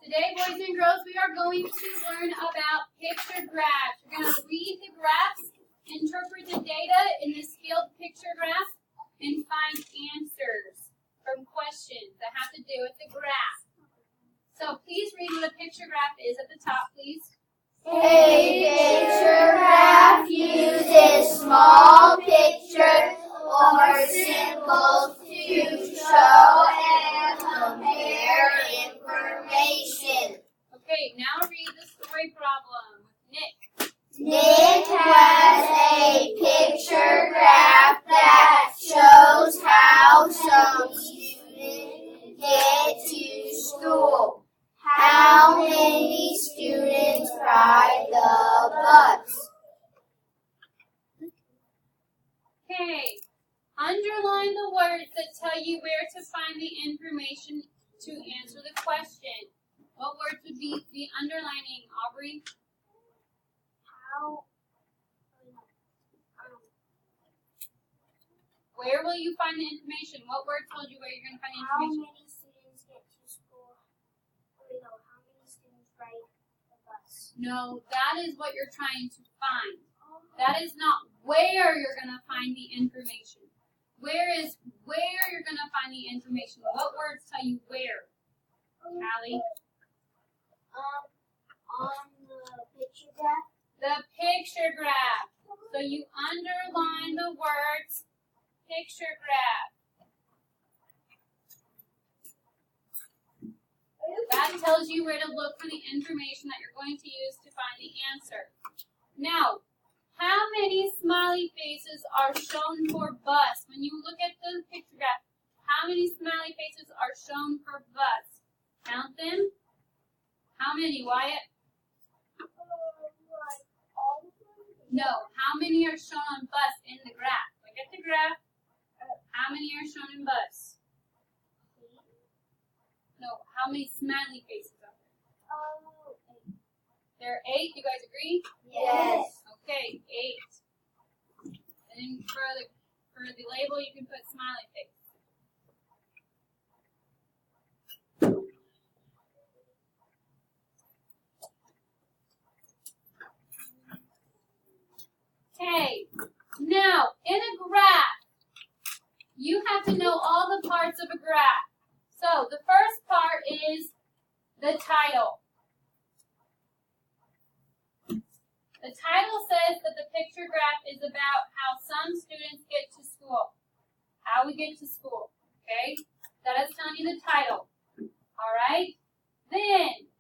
Today, boys and girls, we are going to learn about picture graphs. We're going to read the graphs, interpret the data in the scaled picture graph, and find answers from questions that have to do with the graph. So please read what a picture graph is at the top, please. A picture graph uses small pictures or symbols to show and compare information. Okay, now read the story problem with Nick. Nick has a picture graph that shows how some students get to school. How many students ride the bus? Okay, underline the words that tell you where to find the information to answer the question. What words would be the underlining, Aubrey? How? Where will you find the information? What word told you where you're going to find the How information? many students get to school? How many students ride the bus? No, that is what you're trying to find. That is not where you're going to find the information. Where is where you're going to find the information? What words tell you where? Allie? On the picture graph. The picture graph. So you underline the words picture graph. That tells you where to look for the information that you're going to use to find the answer. Now, how many smiley faces are shown for bus? When you look at the picture graph, how many smiley faces are shown for bus? Count them. How many, Wyatt? No, how many are shown on bus in the graph? Look at the graph. How many are shown in bus? No, how many smiley faces are there? There are 8. You guys agree? Yes. Okay, 8. And then for the label, you can put smiley face. Okay, now in a graph, you have to know all the parts of a graph. So the first part is the title. The title says that the picture graph is about how some students get to school. How we get to school, okay? That is telling you the title, all right? Then,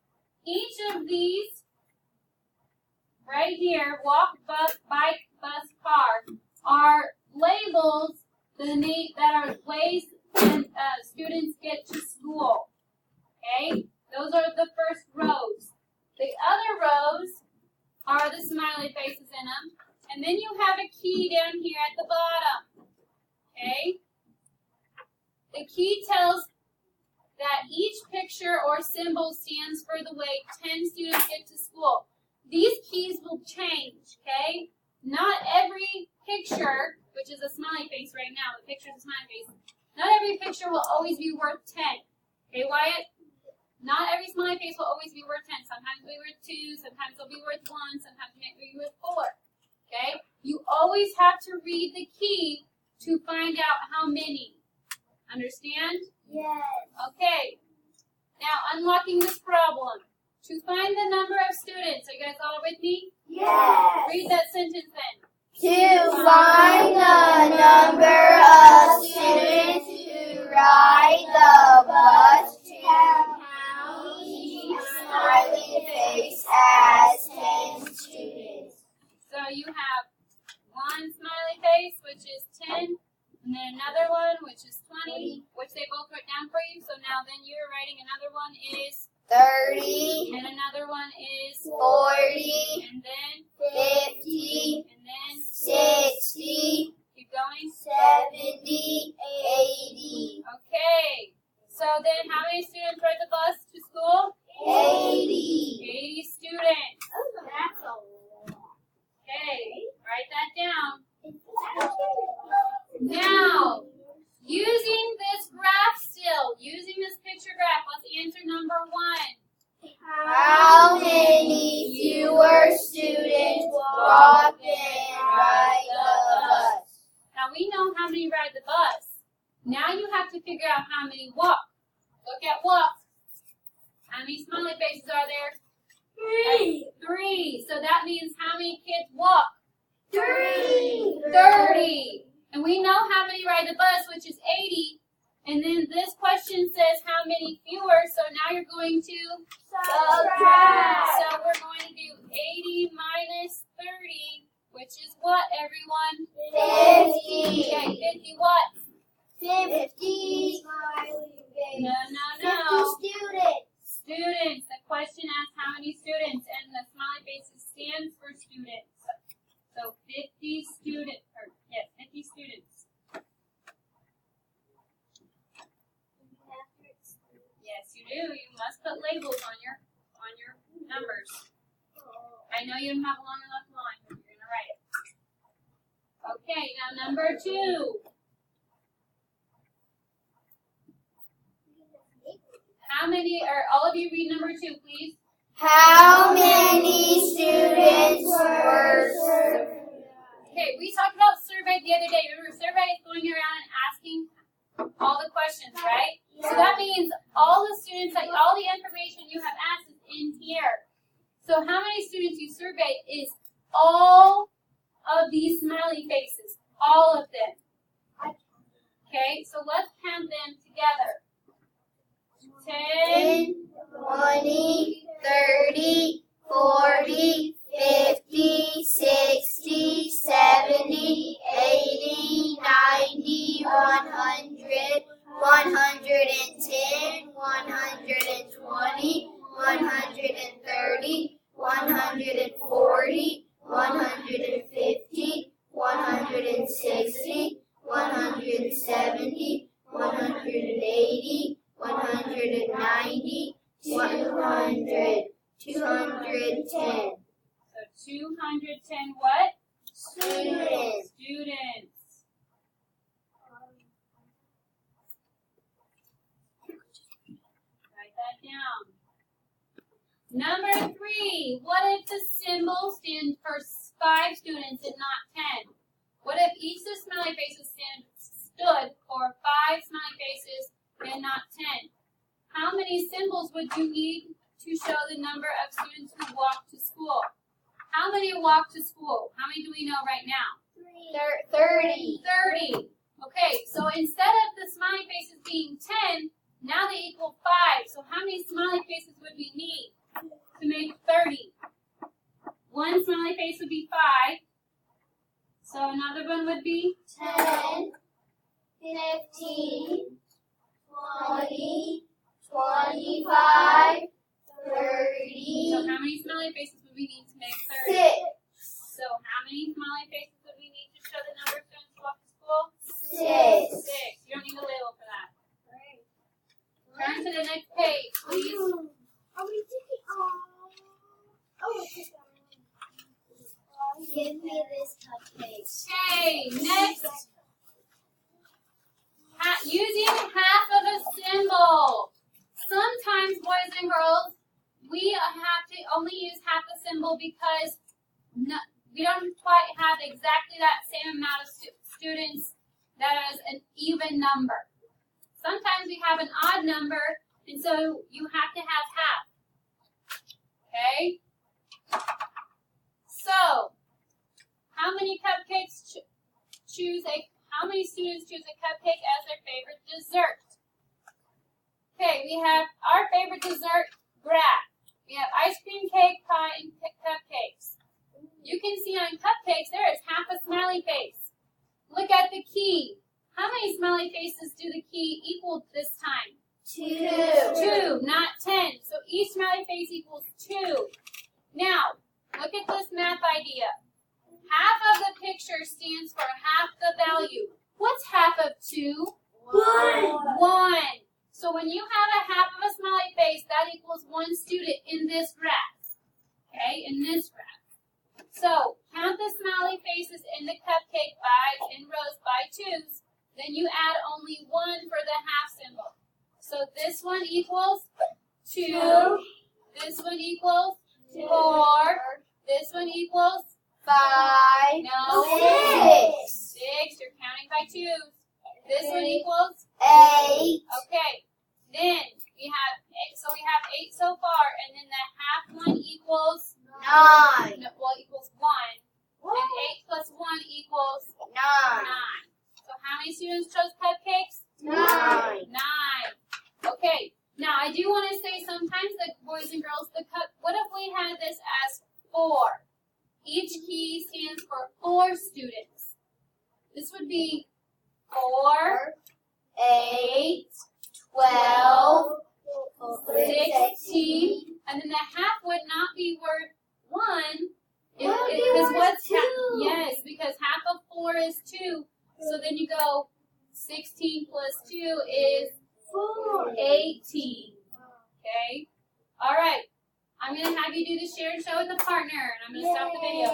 each of these, right here, walk, bus, bike, bus, car, are labels that are ways students get to school, okay? Those are the first rows. The other rows are the smiley faces in them. And then you have a key down here at the bottom. Okay? The key tells that each picture or symbol stands for the way 10 students get to school. These keys will change, okay? Not every picture, which is a smiley face right now, the picture is a smiley face, not every picture will always be worth 10. Okay, Wyatt? Not every smiley face will always be worth 10. Sometimes it'll be worth 2, sometimes it'll be worth 1, sometimes it may be worth 4. Okay? You always have to read the key to find out how many. Understand? Yes. Okay. Now, unlocking this problem. To find the number of students, are you guys all with me? Yes. Read that sentence then. To find the number of students who ride the bus to count each smiley face as 10 students. So you have one smiley face, which is 10, and then another one, which is 20, which they both wrote down for you. So now then you're writing another one is 30, and another one is 40, and then 50, and then 60, keep going. 70, 80. Okay. So then how many students ride the bus to school? 80. 80 students. That's a lot. Okay. Write that down. Now, using this graph still, using this picture graph, let's answer number 1. many ride the bus. Now you have to figure out how many walk. Look at walk. How many smiley faces are there? 3. 3. So that means how many kids walk? 3. 30. And we know how many ride the bus, which is 80. And then this question says how many fewer. So now you're going to Subtract. So we're going to do 80 minus 30, which is what, everyone? 50. Okay, 50 what? 50. No. 50 students. Students. The question asks how many students, and the smiley faces stands for students. So 50 students, 50 students. Yes, you do. You must put labels on your numbers. I know you don't have a long enough line, but you're gonna write it. Okay, now number 2. How many? Or all of you read number 2, please. How many students were? Okay, we talked about survey the other day. Remember, survey is going around and asking all the questions, right? So that means all the students, all the information you have asked is in here. So how many students you surveyed is all of these smiley faces, all of them. Okay, so let's count them together. 10, 20, 30, 40, 50, 60, 70, 80, 90, 100, 110, 120, 130, 140, 150, 160, 170, 180, 190, 200, 210. So 210 what? Students. Students. Write that down. Number 3. What if the symbol stands for 5 students and not 10? What if each of the smiley faces stood for 5 smiley faces and not 10? How many symbols would you need to show the number of students who walk to school? How many walk to school? How many do we know right now? 30. 30. Okay, so instead of the smiley faces being 10, now they equal 5. So how many smiley faces would we need to make 30? One smiley face would be 5. So another one would be 10, 15, 20, 25, 30. So how many smiley faces would we need to make 30? 6. So how many smiley faces would we need to show the number of students who walk to school? 6. 6. You don't need a label for that. Turn to the next page, please. Are we taking give me this cupcake. Okay, next. Using half of a symbol. Sometimes, boys and girls, we have to only use half a symbol because we don't quite have exactly that same amount of students that is an even number. Sometimes we have an odd number, and so you have to have half. Okay? So, how many cupcakes how many students choose a cupcake as their favorite dessert? Okay, we have our favorite dessert, graph. We have ice cream cake, pie, and cupcakes. You can see on cupcakes there is half a smiley face. Look at the key. How many smiley faces do the key equal this time? 2. 2, not 10. So each smiley face equals 2. Now, look at this math idea. Half of the picture stands for half the value. What's half of 2? 1. 1. So when you have a half of a smiley face, that equals 1 student in this graph. Okay, in this graph. So count the smiley faces in the cupcake in rows by 2s. Then you add only 1 for the half symbol. So this one equals 2. This one equals 4. This one equals 5. no 6. 6. You're counting by 2s. This one equals 8. okay. Then we have 8. So we have 8 so far, and then the half one equals 9. no, well equals 1, and 8 plus 1 equals 9. 9. So how many students chose cupcakes? 9. 9. Okay. Now I do want to say sometimes the boys and girls, what if we had this as 4? Each key stands for 4 students. This would be 4, 8, 12, 16, and then the half would not be worth 1. It would be Because worth what's 2. yes, because half of 4 is 2. So then you go 16 plus 2 is 4. 18. Okay? All right. I'm going to have you do the share and show with a partner, and I'm going to stop the video.